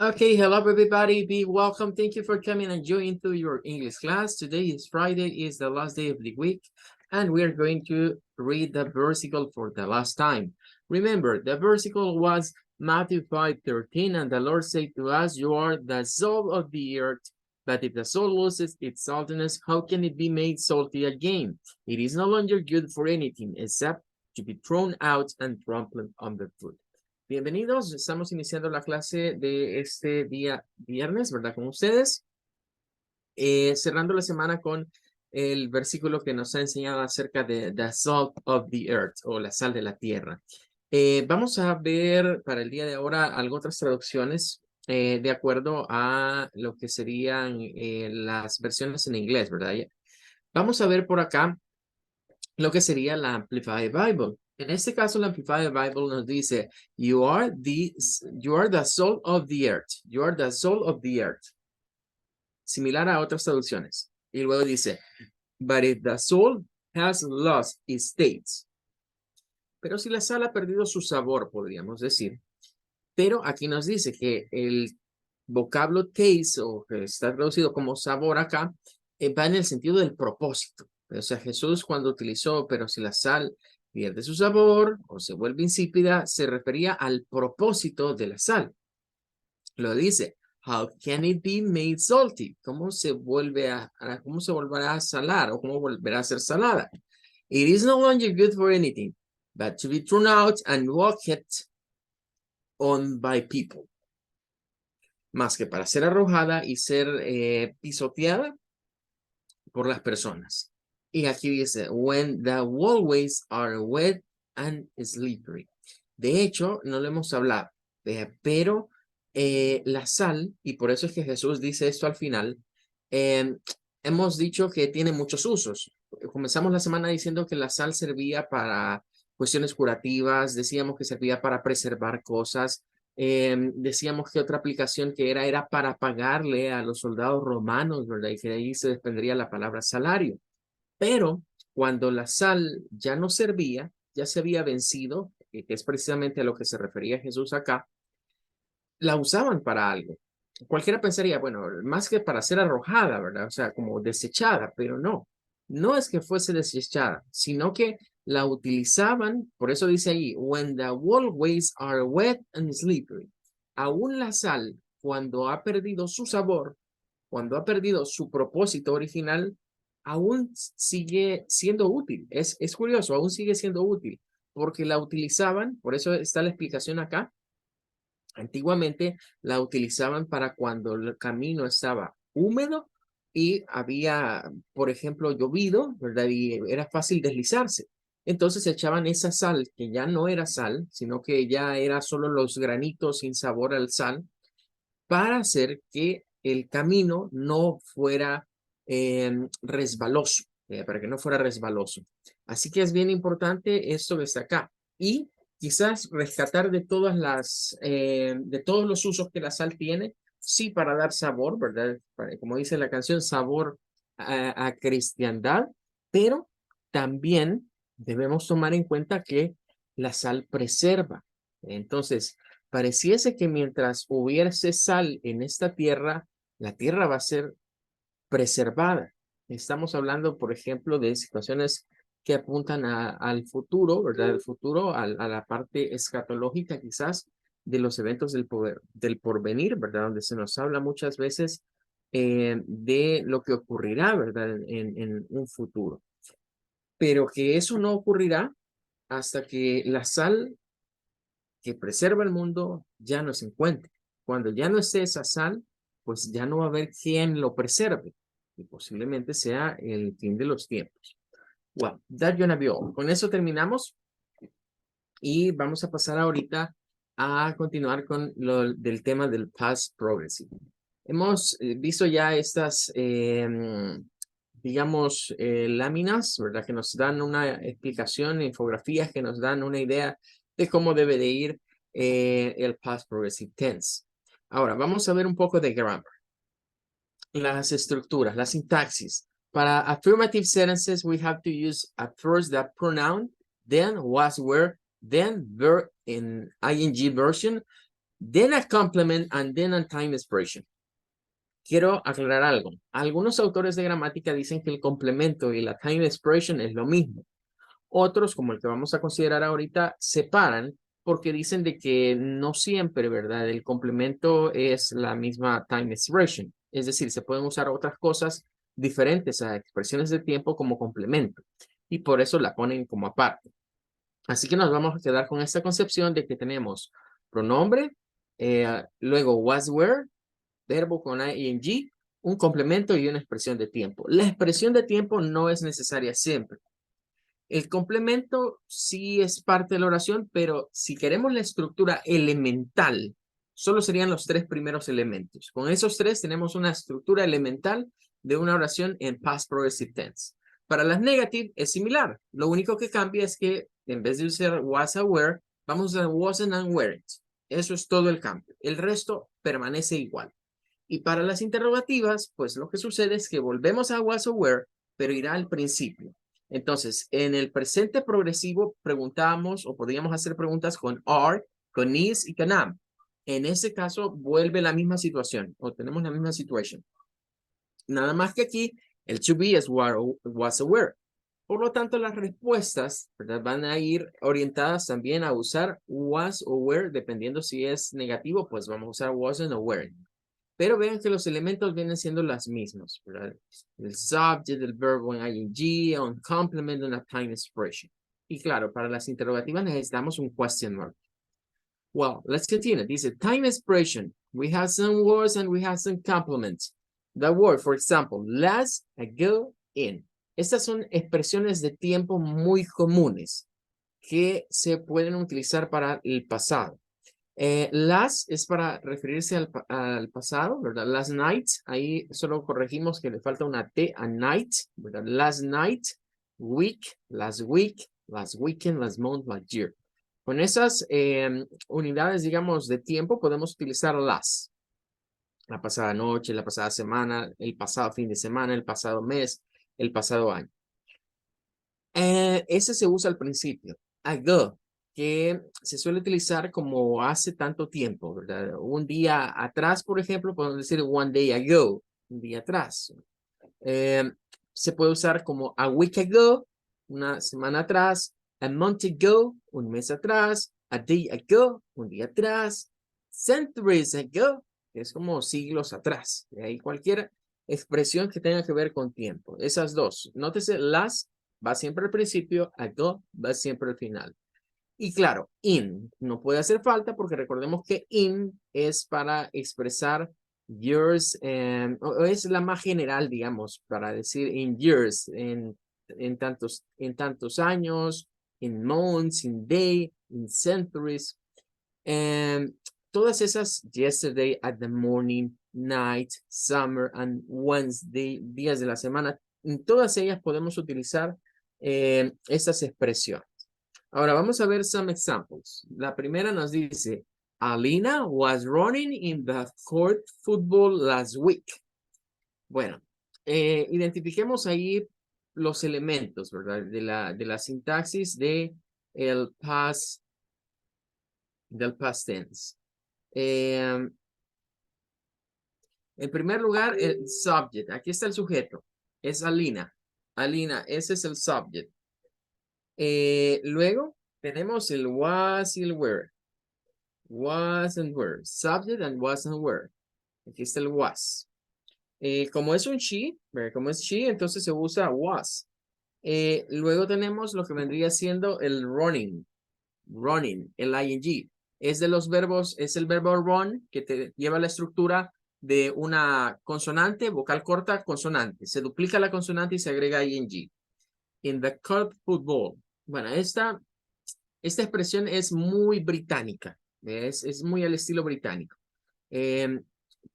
Okay, hello everybody, be welcome. Thank you for coming and joining to your English class. Today is Friday, is the last day of the week, and we are going to read the versicle for the last time. Remember, the versicle was Matthew 5:13, and the Lord said to us, "You are the salt of the earth, but if the salt loses its saltiness, how can it be made salty again? It is no longer good for anything except to be thrown out and trampled underfoot." Bienvenidos, estamos iniciando la clase de este día viernes, ¿verdad? Con ustedes, cerrando la semana con el versículo que nos ha enseñado acerca de the salt of the earth o la sal de la tierra. Vamos a ver para el día de ahora algunas otras traducciones de acuerdo a lo que serían las versiones en inglés, ¿verdad? Vamos a ver por acá lo que sería la Amplified Bible. En este caso, la Amplified Bible nos dice, you are the salt of the earth. You are the salt of the earth. Similar a otras traducciones. Y luego dice, but if the salt has lost its taste. Pero si la sal ha perdido su sabor, podríamos decir. Pero aquí nos dice que el vocablo taste, o que está traducido como sabor acá, va en el sentido del propósito. O sea, Jesús cuando utilizó, pero si la sal pierde su sabor o se vuelve insípida, se refería al propósito de la sal. Lo dice, how can it be made salty? ¿Cómo se volverá a salar o cómo volverá a ser salada? It is no longer good for anything, but to be thrown out and walked on by people. Más que para ser arrojada y ser pisoteada por las personas. Y aquí dice, when the walkways are wet and slippery. De hecho, no lo hemos hablado, pero la sal, y por eso es que Jesús dice esto al final, hemos dicho que tiene muchos usos. Comenzamos la semana diciendo que la sal servía para cuestiones curativas, decíamos que servía para preservar cosas, decíamos que otra aplicación que era para pagarle a los soldados romanos, ¿verdad? Y que de ahí se desprendría la palabra salario. Pero cuando la sal ya no servía, ya se había vencido, que es precisamente a lo que se refería Jesús acá, la usaban para algo. Cualquiera pensaría, bueno, más que para ser arrojada, ¿verdad? O sea, como desechada, pero no. No es que fuese desechada, sino que la utilizaban, por eso dice ahí, when the walkways are wet and slippery. Aún la sal, cuando ha perdido su sabor, cuando ha perdido su propósito original, aún sigue siendo útil. Es curioso, aún sigue siendo útil, porque la utilizaban, por eso está la explicación acá. Antiguamente la utilizaban para cuando el camino estaba húmedo y había, por ejemplo, llovido, ¿verdad? Y era fácil deslizarse. Entonces echaban esa sal, que ya no era sal, sino que ya era solo los granitos sin sabor al sal, para hacer que el camino no fuera resbaloso, para que no fuera resbaloso. Así que es bien importante esto que está acá. Y quizás rescatar de de todos los usos que la sal tiene, sí para dar sabor, ¿verdad? Como dice la canción, sabor a cristiandad, pero también debemos tomar en cuenta que la sal preserva. Entonces, pareciese que mientras hubiese sal en esta tierra, la tierra va a ser preservada. Estamos hablando, por ejemplo, de situaciones que apuntan al futuro, ¿verdad? El futuro, a la parte escatológica quizás de los eventos del porvenir, ¿verdad? Donde se nos habla muchas veces de lo que ocurrirá, ¿verdad? En un futuro. Pero que eso no ocurrirá hasta que la sal que preserva el mundo ya no se encuentre. Cuando ya no esté esa sal, pues ya no va a haber quien lo preserve. Y posiblemente sea el fin de los tiempos. Well, that gonna be all. Con eso terminamos. Y vamos a pasar ahorita a continuar con lo del tema del past progressive. Hemos visto ya estas, digamos, láminas, ¿verdad? Que nos dan una explicación, infografías que nos dan una idea de cómo debe de ir el past progressive tense. Ahora, vamos a ver un poco de grammar. Las estructuras, la sintaxis. Para affirmative sentences, we have to use at first the pronoun, then was, were, then verb in ing version, then a complement, and then a time expression. Quiero aclarar algo. Algunos autores de gramática dicen que el complemento y la time expression es lo mismo. Otros, como el que vamos a considerar ahorita, separan porque dicen de que no siempre, ¿verdad? El complemento es la misma time expression. Es decir, se pueden usar otras cosas diferentes a expresiones de tiempo como complemento. Y por eso la ponen como aparte. Así que nos vamos a quedar con esta concepción de que tenemos pronombre, luego was, were, verbo con ing, un complemento y una expresión de tiempo. La expresión de tiempo no es necesaria siempre. El complemento sí es parte de la oración, pero si queremos la estructura elemental, solo serían los 3 primeros elementos. Con esos 3 tenemos una estructura elemental de una oración en past progressive tense. Para las negative es similar. Lo único que cambia es que en vez de usar was aware, vamos a usar wasn't and weren't. Eso es todo el cambio. El resto permanece igual. Y para las interrogativas, pues lo que sucede es que volvemos a was aware, pero irá al principio. Entonces, en el presente progresivo preguntamos o podríamos hacer preguntas con are, con is y con am. En ese caso, vuelve la misma situación o tenemos la misma situación. Nada más que aquí, el to be es was aware. Por lo tanto, las respuestas, ¿verdad?, van a ir orientadas también a usar was o were, dependiendo si es negativo, pues vamos a usar wasn't o weren't. Pero vean que los elementos vienen siendo las mismas, ¿verdad? El subject, el verbo en ing, un complement, una time expression. Y claro, para las interrogativas necesitamos un question mark. Well, let's continue. Dice, time expression. We have some words and we have some complements. The word, for example, last, ago, in. Estas son expresiones de tiempo muy comunes que se pueden utilizar para el pasado. Last es para referirse al pasado, ¿verdad? Last night, ahí solo corregimos que le falta una T a night, ¿verdad? Last night, week, last weekend, last month, last year. Con esas unidades, digamos, de tiempo podemos utilizar last. La pasada noche, la pasada semana, el pasado fin de semana, el pasado mes, el pasado año. Ese se usa al principio. Ago, que se suele utilizar como hace tanto tiempo, ¿verdad? Un día atrás, por ejemplo, podemos decir one day ago, un día atrás. Se puede usar como a week ago, una semana atrás, a month ago, un mes atrás, a day ago, un día atrás, centuries ago, que es como siglos atrás. De ahí cualquier expresión que tenga que ver con tiempo. Esas dos. Nótese, las va siempre al principio, ago va siempre al final. Y claro, in no puede hacer falta porque recordemos que in es para expresar years, o es la más general, digamos, para decir in years, en tantos años, in months, in day, in centuries. Todas esas, yesterday, at the morning, night, summer, and Wednesday, días de la semana, en todas ellas podemos utilizar estas expresiones. Ahora vamos a ver some examples. La primera nos dice, Alina was running in the court football last week. Bueno, identifiquemos ahí los elementos, ¿verdad? De la sintaxis del past tense. En primer lugar, el subject. Aquí está el sujeto. Es Alina. Alina, ese es el subject. Luego tenemos el was y el were. Was and were. Subject and was and were. Aquí está el was. Como es un she, como es she, entonces se usa was. Luego tenemos lo que vendría siendo el running. Running, el ing. Es de los verbos, es el verbo run que te lleva la estructura de una consonante, vocal corta, consonante. Se duplica la consonante y se agrega ing. In the court football. Bueno, esta expresión es muy británica. Es muy al estilo británico. Que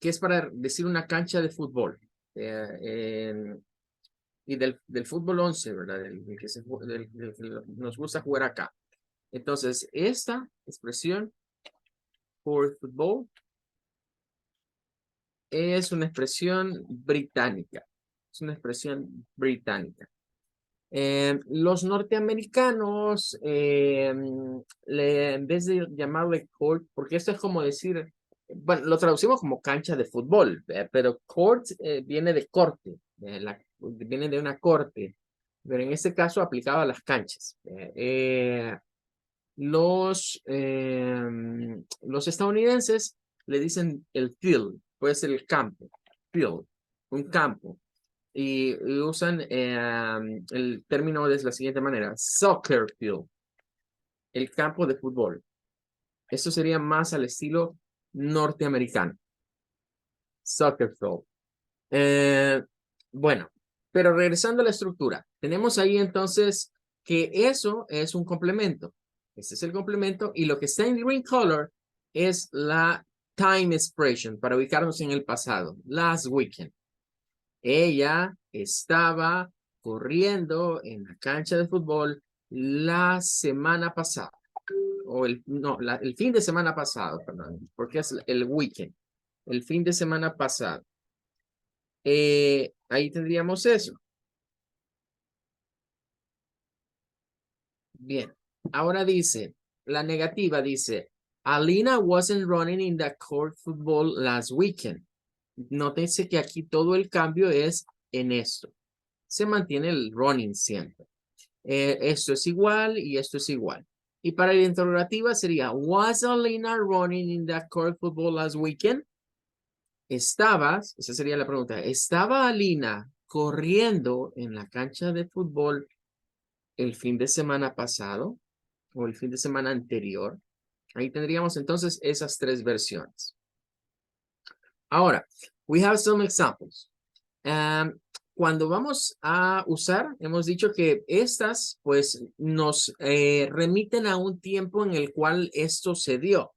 es para decir una cancha de fútbol. Y del fútbol 11, ¿verdad? Del que nos gusta jugar acá. Entonces, esta expresión for football es una expresión británica. Es una expresión británica. Los norteamericanos, en vez de llamarle court, porque esto es como decir, bueno, lo traducimos como cancha de fútbol, pero court viene de corte, viene de una corte, pero en este caso aplicado a las canchas. Los estadounidenses le dicen el field, puede ser el campo, field, un campo. Y usan el término de la siguiente manera: soccer field, el campo de fútbol. Eso sería más al estilo norteamericano. Soccer field. Eh, bueno, pero regresando a la estructura, tenemos ahí entonces que eso es un complemento. Este es el complemento y lo que está en green color es la time expression para ubicarnos en el pasado. Last weekend. Ella estaba corriendo en la cancha de fútbol la semana pasada, o el fin de semana pasado, perdón, porque es el weekend, el fin de semana pasado. Ahí tendríamos eso. Bien, ahora dice, la negativa dice, Alina wasn't running in the court football last weekend. Nótense que aquí todo el cambio es en esto. Se mantiene el running siempre. Esto es igual y esto es igual. Y para la interrogativa sería, was Alina running in the court football last weekend? Esa sería la pregunta, ¿estaba Alina corriendo en la cancha de fútbol el fin de semana pasado o el fin de semana anterior? Ahí tendríamos entonces esas tres versiones. Ahora, we have some examples. Cuando vamos a usar, hemos dicho que estas pues nos remiten a un tiempo en el cual esto se dio.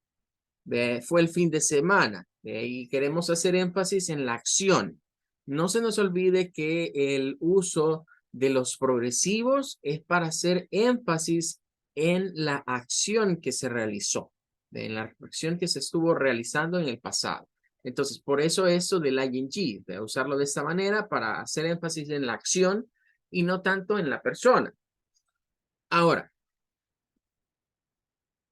Fue el fin de semana y queremos hacer énfasis en la acción. No se nos olvide que el uso de los progresivos es para hacer énfasis en la acción que se realizó, en la acción que se estuvo realizando en el pasado. Entonces, por eso eso del ing, de usarlo de esta manera para hacer énfasis en la acción y no tanto en la persona. Ahora,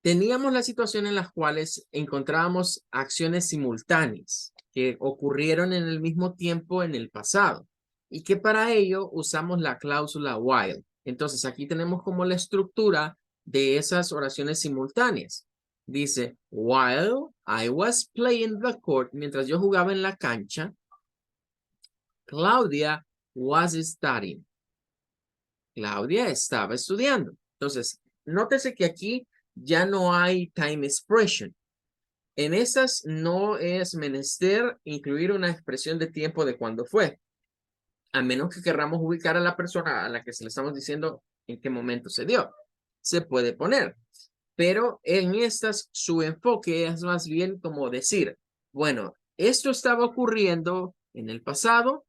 teníamos la situación en las cuales encontrábamos acciones simultáneas que ocurrieron en el mismo tiempo en el pasado y que para ello usamos la cláusula while. Entonces, aquí tenemos como la estructura de esas oraciones simultáneas. Dice, while I was playing the court, mientras yo jugaba en la cancha, Claudia was studying. Claudia estaba estudiando. Entonces, nótese que aquí ya no hay time expression. En esas no es menester incluir una expresión de tiempo de cuándo fue, a menos que querramos ubicar a la persona a la que se le estamos diciendo en qué momento se dio. Se puede poner, pero en estas su enfoque es más bien como decir, bueno, esto estaba ocurriendo en el pasado,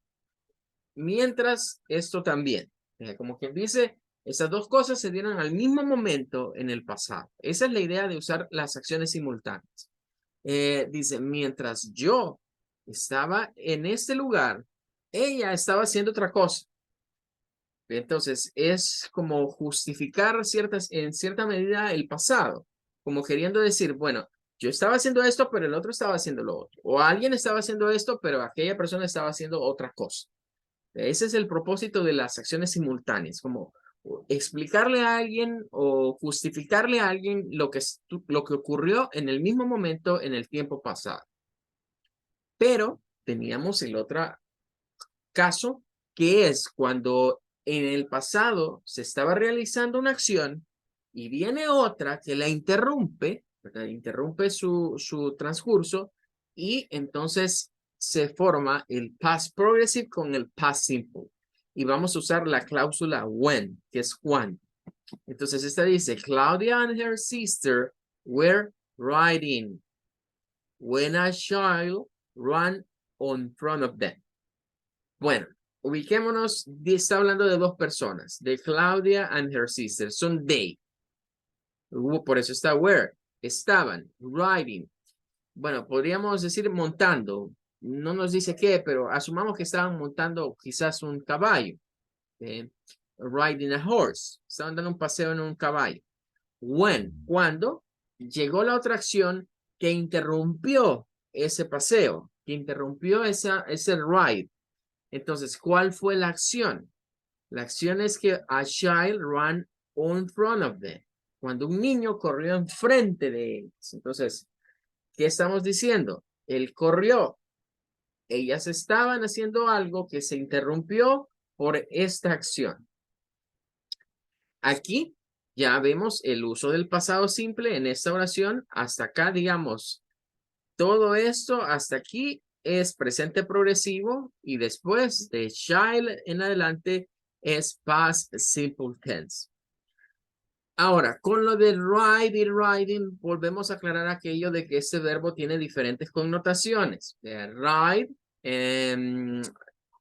mientras esto también. Como quien dice, esas dos cosas se dieron al mismo momento en el pasado. Esa es la idea de usar las acciones simultáneas. Dice, mientras yo estaba en este lugar, ella estaba haciendo otra cosa. Entonces, es como justificar en cierta medida el pasado, como queriendo decir, bueno, yo estaba haciendo esto, pero el otro estaba haciendo lo otro. O alguien estaba haciendo esto, pero aquella persona estaba haciendo otra cosa. Ese es el propósito de las acciones simultáneas, como explicarle a alguien o justificarle a alguien lo que ocurrió en el mismo momento en el tiempo pasado. Pero teníamos el otro caso, que es cuando en el pasado se estaba realizando una acción y viene otra que la interrumpe, ¿verdad? Interrumpe su transcurso y entonces se forma el past progressive con el past simple. Y vamos a usar la cláusula when, que es cuando. Entonces esta dice, Claudia and her sister were riding when a child ran on front of them. Bueno, ubiquémonos, está hablando de dos personas, de Claudia and her sister, son they. Por eso está where, estaban, riding. Bueno, podríamos decir montando, no nos dice qué, pero asumamos que estaban montando quizás un caballo. riding a horse. Estaban dando un paseo en un caballo. When, cuando llegó la otra acción que interrumpió ese paseo, que interrumpió ese ride. Entonces, ¿cuál fue la acción? La acción es que a child ran in front of them. Cuando un niño corrió enfrente de ellos. Entonces, ¿qué estamos diciendo? Él corrió. Ellas estaban haciendo algo que se interrumpió por esta acción. Aquí ya vemos el uso del pasado simple en esta oración. Hasta acá, digamos, todo esto hasta aquí es presente progresivo y después de child en adelante es past simple tense. Ahora, con lo de ride y riding, volvemos a aclarar aquello de que este verbo tiene diferentes connotaciones. Ride,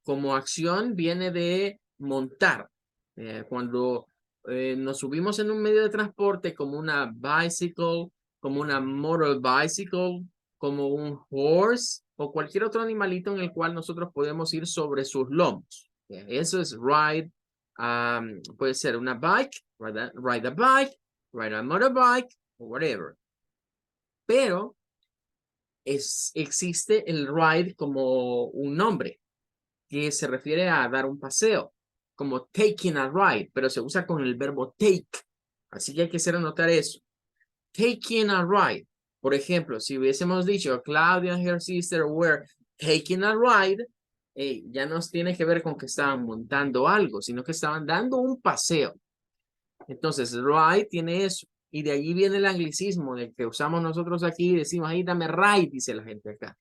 como acción, viene de montar. Cuando nos subimos en un medio de transporte como una bicycle, como una motor bicycle, como un horse o cualquier otro animalito en el cual nosotros podemos ir sobre sus lomos. Eso es ride. Puede ser una bike, ride a bike, ride a motorbike, o whatever. Pero existe el ride como un nombre que se refiere a dar un paseo, como taking a ride, pero se usa con el verbo take. Así que hay que hacer anotar eso. Taking a ride. Por ejemplo, si hubiésemos dicho Claudia and her sister were taking a ride, ya no tiene que ver con que estaban montando algo, sino que estaban dando un paseo. Entonces, ride tiene eso. Y de allí viene el anglicismo del que usamos nosotros aquí. Decimos, ahí dame ride, dice la gente acá.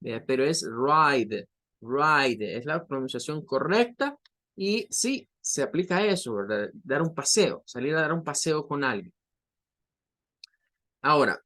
Pero es ride, ride. Es la pronunciación correcta. Y sí, se aplica a eso, ¿verdad? Dar un paseo, salir a dar un paseo con alguien. Ahora,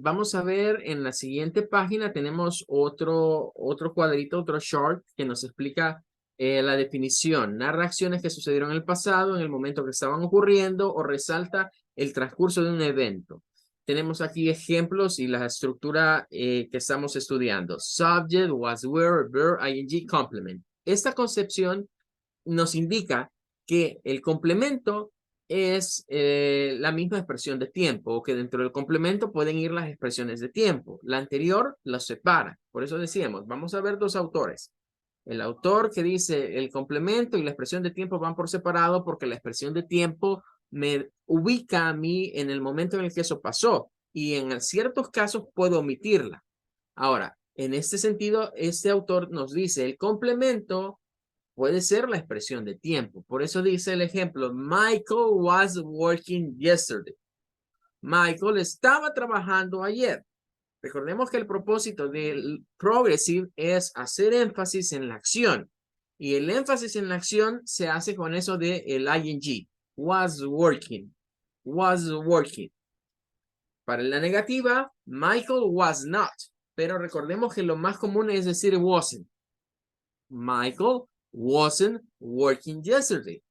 vamos a ver en la siguiente página, tenemos otro cuadrito, otro chart que nos explica la definición. Narra acciones que sucedieron en el pasado, en el momento que estaban ocurriendo, o resalta el transcurso de un evento. Tenemos aquí ejemplos y la estructura que estamos estudiando. Subject, was, were, verb, ing, complement. Esta concepción nos indica que el complemento es la misma expresión de tiempo, o que dentro del complemento pueden ir las expresiones de tiempo. La anterior los separa. Por eso decíamos, vamos a ver dos autores. El autor que dice el complemento y la expresión de tiempo van por separado porque la expresión de tiempo me ubica a mí en el momento en el que eso pasó y en ciertos casos puedo omitirla. Ahora, en este sentido, este autor nos dice el complemento puede ser la expresión de tiempo. Por eso dice el ejemplo, Michael was working yesterday. Michael estaba trabajando ayer. Recordemos que el propósito del progressive es hacer énfasis en la acción. Y el énfasis en la acción se hace con eso de el ing. Was working. Was working. Para la negativa, Michael was not. Pero recordemos que lo más común es decir wasn't. Michael wasn't working yesterday.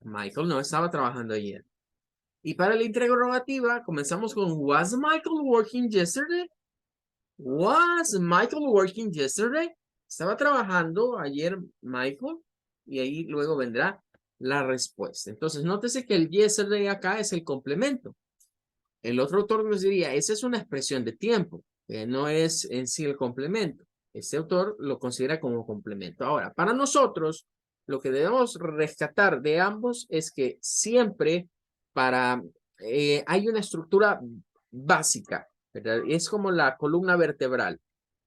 Michael no estaba trabajando ayer. Y para la interrogativa, comenzamos con was Michael working yesterday? Was Michael working yesterday? ¿Estaba trabajando ayer Michael? Y ahí luego vendrá la respuesta. Entonces, nótese que el yesterday acá es el complemento. El otro autor nos diría, esa es una expresión de tiempo, que no es en sí el complemento. Este autor lo considera como complemento. Ahora, para nosotros, lo que debemos rescatar de ambos es que siempre hay una estructura básica, ¿verdad? Es como la columna vertebral,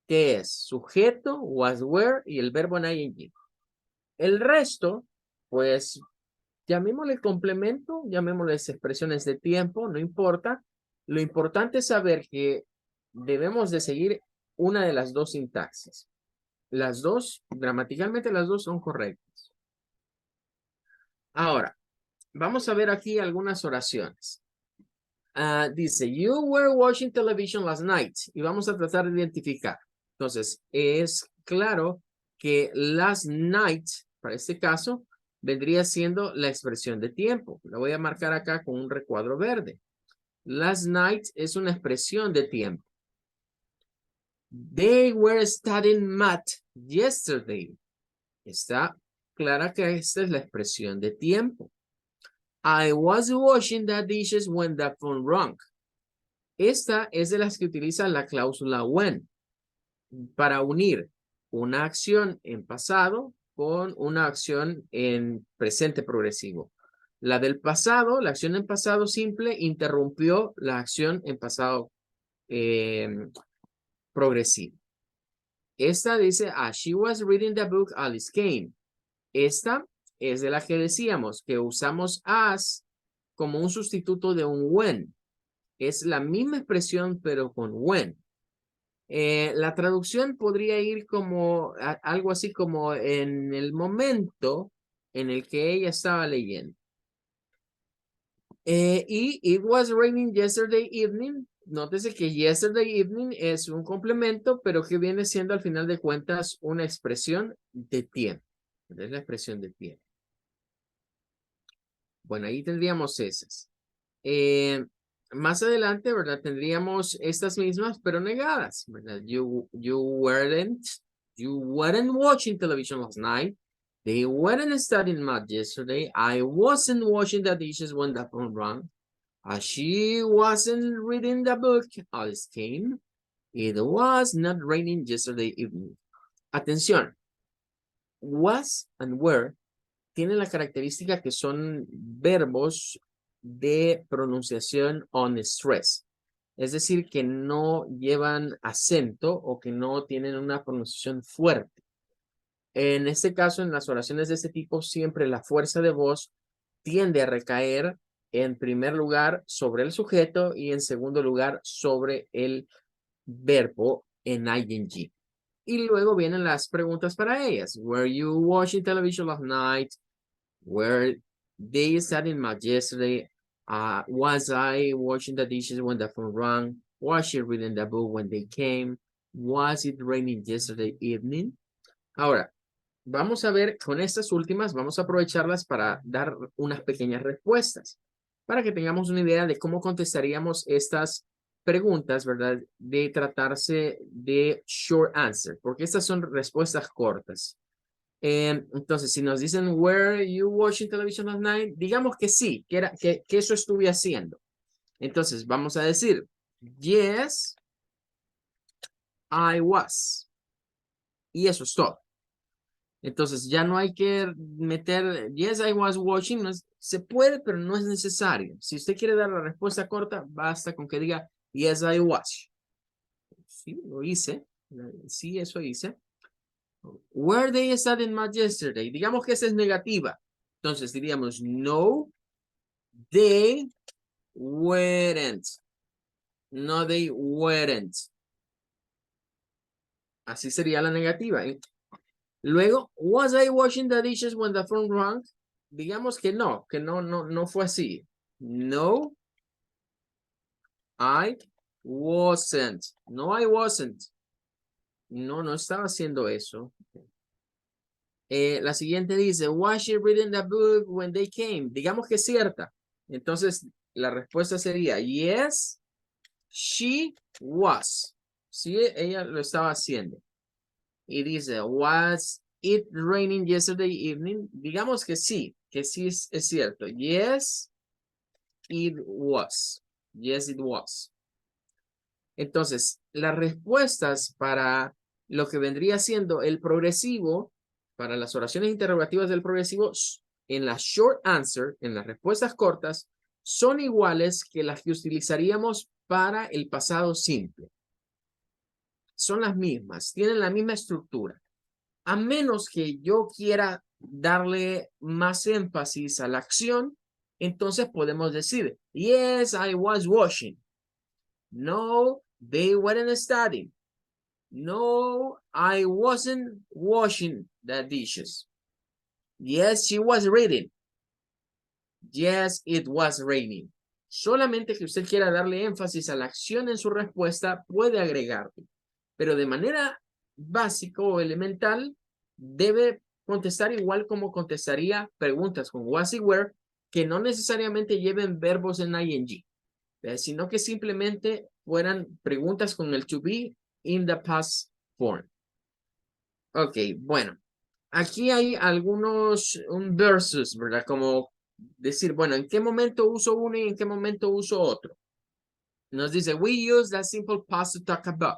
que es sujeto, was, were y el verbo en ing. El resto, pues, llamémosle complemento, llamémosle expresiones de tiempo, no importa. Lo importante es saber que debemos de seguir una de las dos sintaxis. Las dos, gramaticalmente las dos son correctas. Ahora, vamos a ver aquí algunas oraciones. Dice, you were watching television last night. Y vamos a tratar de identificar. Entonces, es claro que last night, para este caso, vendría siendo la expresión de tiempo. La voy a marcar acá con un recuadro verde. Last night es una expresión de tiempo. They were studying math yesterday. Está clara que esta es la expresión de tiempo. I was washing the dishes when the phone rang. Esta es de las que utiliza la cláusula when para unir una acción en pasado con una acción en presente progresivo. La del pasado, la acción en pasado simple, interrumpió la acción en pasado progresivo. Esta dice, as she was reading the book, Alice came. Esta es de la que decíamos que usamos as como un sustituto de un when. Es la misma expresión, pero con when. La traducción podría ir como algo así como en el momento en el que ella estaba leyendo. Y it was raining yesterday evening. Nótese que yesterday evening es un complemento, pero que viene siendo al final de cuentas una expresión de tiempo. Es la expresión de tiempo. Bueno, ahí tendríamos esas. Más adelante, ¿verdad? Tendríamos estas mismas, pero negadas, ¿verdad? You weren't watching television last night. They weren't studying math yesterday. I wasn't washing the dishes when the phone rang. She wasn't reading the book. Alice came. It was not raining yesterday evening. Atención. Was and were tienen la característica que son verbos de pronunciación on stress. Es decir, que no llevan acento o que no tienen una pronunciación fuerte. En este caso, en las oraciones de este tipo, siempre la fuerza de voz tiende a recaer en primer lugar sobre el sujeto y en segundo lugar sobre el verbo en ing. Y luego vienen las preguntas para ellas. Were you watching television last night? Were they studying math yesterday? Was I washing the dishes when the phone rang? Was she reading the book when they came? Was it raining yesterday evening? Ahora, vamos a ver con estas últimas, vamos a aprovecharlas para dar unas pequeñas respuestas, para que tengamos una idea de cómo contestaríamos estas preguntas, ¿verdad? De tratarse de short answer, porque estas son respuestas cortas. Entonces, si nos dicen, were you watching television last night? Digamos que sí, que eso estuve haciendo. Entonces, vamos a decir, yes, I was. Y eso es todo. Entonces, ya no hay que meter, yes, I was watching. No se puede, pero no es necesario. Si usted quiere dar la respuesta corta, basta con que diga, yes, I was. Sí, lo hice. Sí, eso hice. Were they studying math yesterday? Digamos que esa es negativa. Entonces diríamos, no, they weren't. No, they weren't. Así sería la negativa. Luego, was I washing the dishes when the phone rang? Digamos que no fue así. No, I wasn't. No, I wasn't. No estaba haciendo eso. La siguiente dice, was she reading the book when they came? Digamos que es cierta. Entonces, la respuesta sería, yes, she was. Sí, ella lo estaba haciendo. Y dice, was it raining yesterday evening? Digamos que sí es cierto. Yes, it was. Yes, it was. Entonces, las respuestas para lo que vendría siendo el progresivo, para las oraciones interrogativas del progresivo, en la short answer, en las respuestas cortas, son iguales que las que utilizaríamos para el pasado simple. Son las mismas, tienen la misma estructura. A menos que yo quiera darle más énfasis a la acción, entonces podemos decir, yes, I was washing. No, they weren't studying. No, I wasn't washing the dishes. Yes, she was reading. Yes, it was raining. Solamente que usted quiera darle énfasis a la acción en su respuesta, puede agregarlo. Pero de manera básica o elemental, debe contestar igual como contestaría preguntas con was y were, que no necesariamente lleven verbos en ing, sino que simplemente fueran preguntas con el to be in the past form. Ok, bueno. Aquí hay un versus, ¿verdad? Como decir, bueno, ¿en qué momento uso uno y en qué momento uso otro? Nos dice, we use that simple past to talk about.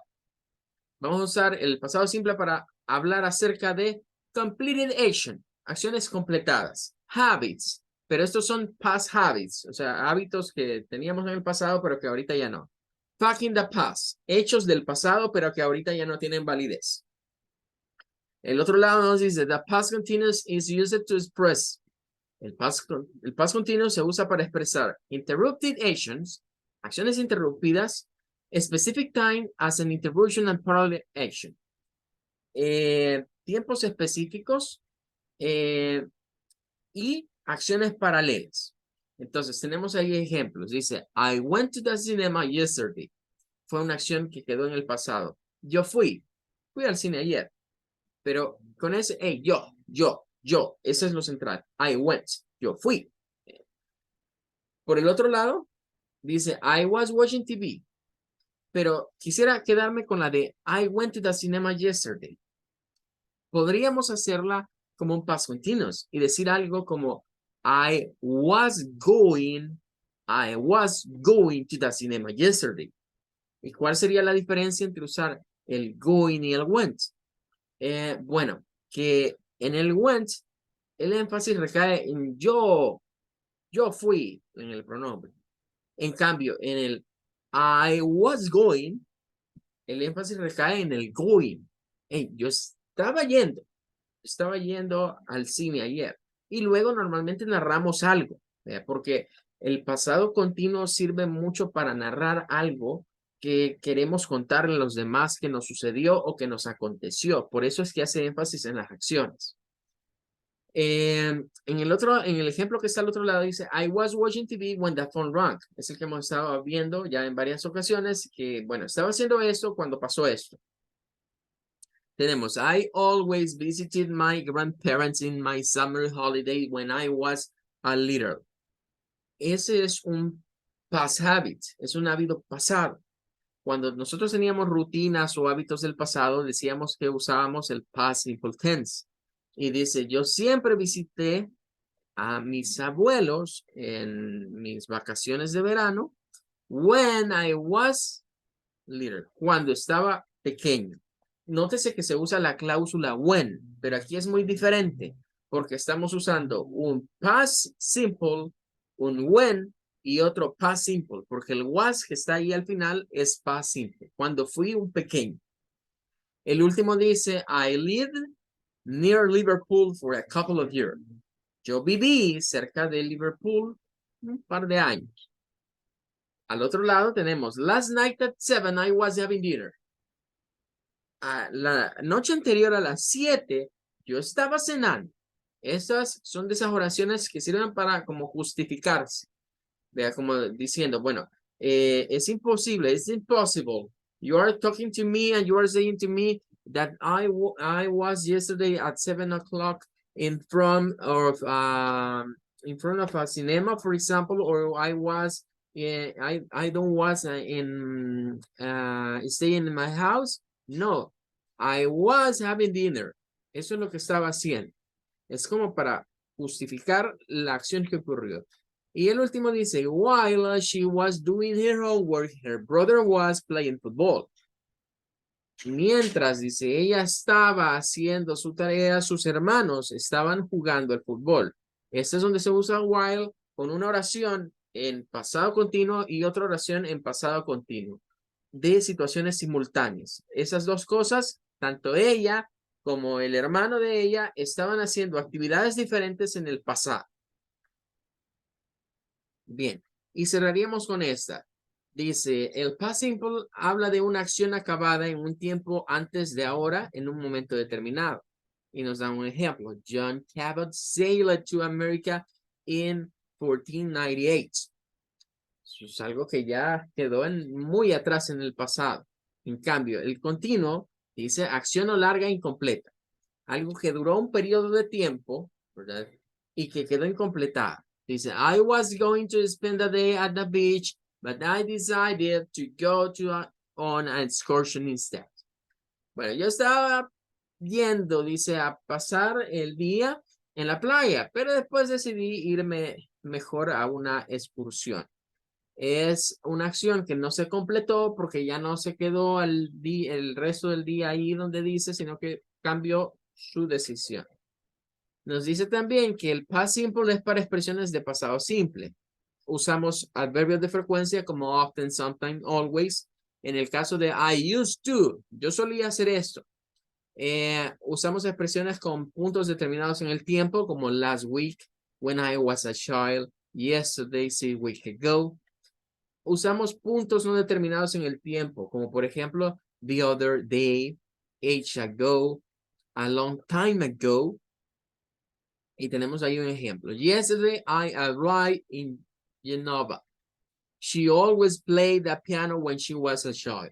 Vamos a usar el pasado simple para hablar acerca de completed action, acciones completadas, habits, pero estos son past habits, o sea, hábitos que teníamos en el pasado, pero que ahorita ya no. Back in the past, hechos del pasado, pero que ahorita ya no tienen validez. El otro lado nos dice, the past continuous is used to express. El past continuo se usa para expresar interrupted actions, acciones interrumpidas, specific time as an interruption and parallel action. Tiempos específicos y acciones paralelas. Entonces, tenemos ahí ejemplos. Dice, I went to the cinema yesterday. Fue una acción que quedó en el pasado. Yo fui al cine ayer. Pero con ese, hey, yo, eso es lo central. I went, yo fui. Por el otro lado, dice, I was watching TV. Pero quisiera quedarme con la de I went to the cinema yesterday. Podríamos hacerla como un past continuous y decir algo como I was going to the cinema yesterday. ¿Y cuál sería la diferencia entre usar el going y el went? Bueno, que en el went el énfasis recae en yo fui en el pronombre. En cambio, en el I was going, el énfasis recae en el going. Hey, yo estaba yendo al cine ayer. Y luego normalmente narramos algo, porque el pasado continuo sirve mucho para narrar algo que queremos contarle a los demás que nos sucedió o que nos aconteció. Por eso es que hace énfasis en las acciones. En el ejemplo que está al otro lado dice, I was watching TV when the phone rang. Es el que hemos estado viendo ya en varias ocasiones que, bueno, estaba haciendo esto cuando pasó esto. Tenemos, I always visited my grandparents in my summer holiday when I was a little. Ese es un past habit, es un hábito pasado. Cuando nosotros teníamos rutinas o hábitos del pasado, decíamos que usábamos el past simple tense. Y dice, yo siempre visité a mis abuelos en mis vacaciones de verano when I was little, cuando estaba pequeño. Nótese que se usa la cláusula when, pero aquí es muy diferente porque estamos usando un past simple, un when y otro past simple, porque el was que está ahí al final es past simple, cuando fui un pequeño. El último dice, I lived near Liverpool for a couple of years. Yo viví cerca de Liverpool un par de años. Al otro lado tenemos, last night at 7 I was having dinner. La noche anterior a las 7 yo estaba cenando. Esas son de esas oraciones que sirven para como justificarse. Vea, como diciendo, bueno, es imposible, it's impossible. You are talking to me and you are saying to me that I was yesterday at 7 o'clock in front of a cinema, for example, or I was I don't was in staying in my house. No, I was having dinner. Eso es lo que estaba haciendo. Es como para justificar la acción que ocurrió. Y el último dice, while she was doing her homework, her brother was playing football. Mientras, dice, ella estaba haciendo su tarea, sus hermanos estaban jugando al fútbol. Este es donde se usa while con una oración en pasado continuo y otra oración en pasado continuo de situaciones simultáneas. Esas dos cosas, tanto ella como el hermano de ella estaban haciendo actividades diferentes en el pasado. Bien, y cerraríamos con esta. Dice, el past simple habla de una acción acabada en un tiempo antes de ahora, en un momento determinado. Y nos da un ejemplo. John Cabot sailed to America in 1498. Eso es algo que ya quedó muy atrás en el pasado. En cambio, el continuo dice acción o larga incompleta. Algo que duró un periodo de tiempo, ¿verdad? Y que quedó incompletada. Dice, I was going to spend the day at the beach, but I decided to go on an excursion instead. Bueno, yo estaba yendo, dice, a pasar el día en la playa, pero después decidí irme mejor a una excursión. Es una acción que no se completó porque ya no se quedó el resto del día ahí donde dice, sino que cambió su decisión. Nos dice también que el past simple es para expresiones de pasado simple. Usamos adverbios de frecuencia como often, sometimes, always. En el caso de I used to, yo solía hacer esto. Usamos expresiones con puntos determinados en el tiempo como last week, when I was a child, yesterday, 6 weeks ago. Usamos puntos no determinados en el tiempo, como por ejemplo, the other day, age ago, a long time ago. Y tenemos ahí un ejemplo. Yesterday, I arrived in Genova. She always played the piano when she was a child.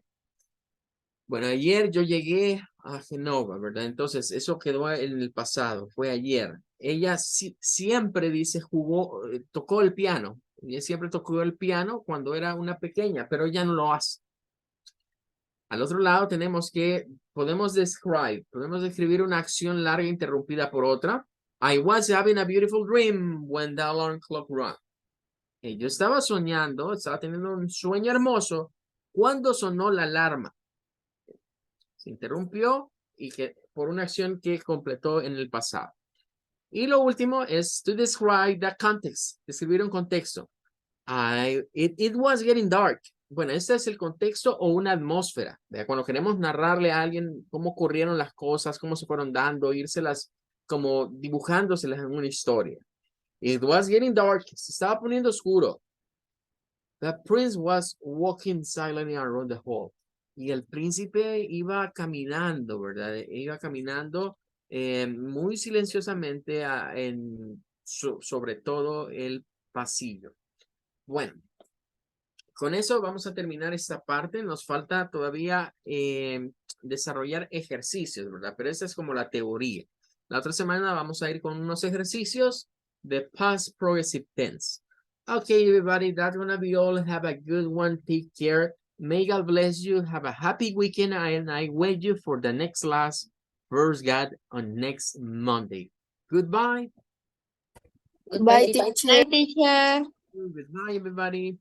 Bueno, ayer yo llegué a Genova, ¿verdad? Entonces, eso quedó en el pasado, fue ayer. Ella siempre dice, tocó el piano. Ella siempre tocó el piano cuando era una pequeña, pero ya no lo hace. Al otro lado tenemos que, podemos describir una acción larga interrumpida por otra. I was having a beautiful dream when the alarm clock rang. Yo estaba soñando, estaba teniendo un sueño hermoso cuando sonó la alarma. Se interrumpió y que por una acción que completó en el pasado. Y lo último es to describe the context, describir un contexto. It was getting dark. Bueno, este es el contexto o una atmósfera. Cuando queremos narrarle a alguien cómo ocurrieron las cosas, cómo se fueron dando, írselas como dibujándoselas en una historia. It was getting dark. Se estaba poniendo oscuro. The prince was walking silently around the hall. Y el príncipe iba caminando, ¿verdad? Iba caminando muy silenciosamente sobre todo el pasillo. Bueno, con eso vamos a terminar esta parte. Nos falta todavía desarrollar ejercicios, ¿verdad? Pero esa es como la teoría. La otra semana vamos a ir con unos ejercicios de past progressive tense. Okay, everybody, that's gonna be all. Have a good one. Take care. May God bless you. Have a happy weekend, and I wait you for the next class, first God, on next Monday. Goodbye. Goodbye, teacher. Bye, teacher. Goodbye, everybody.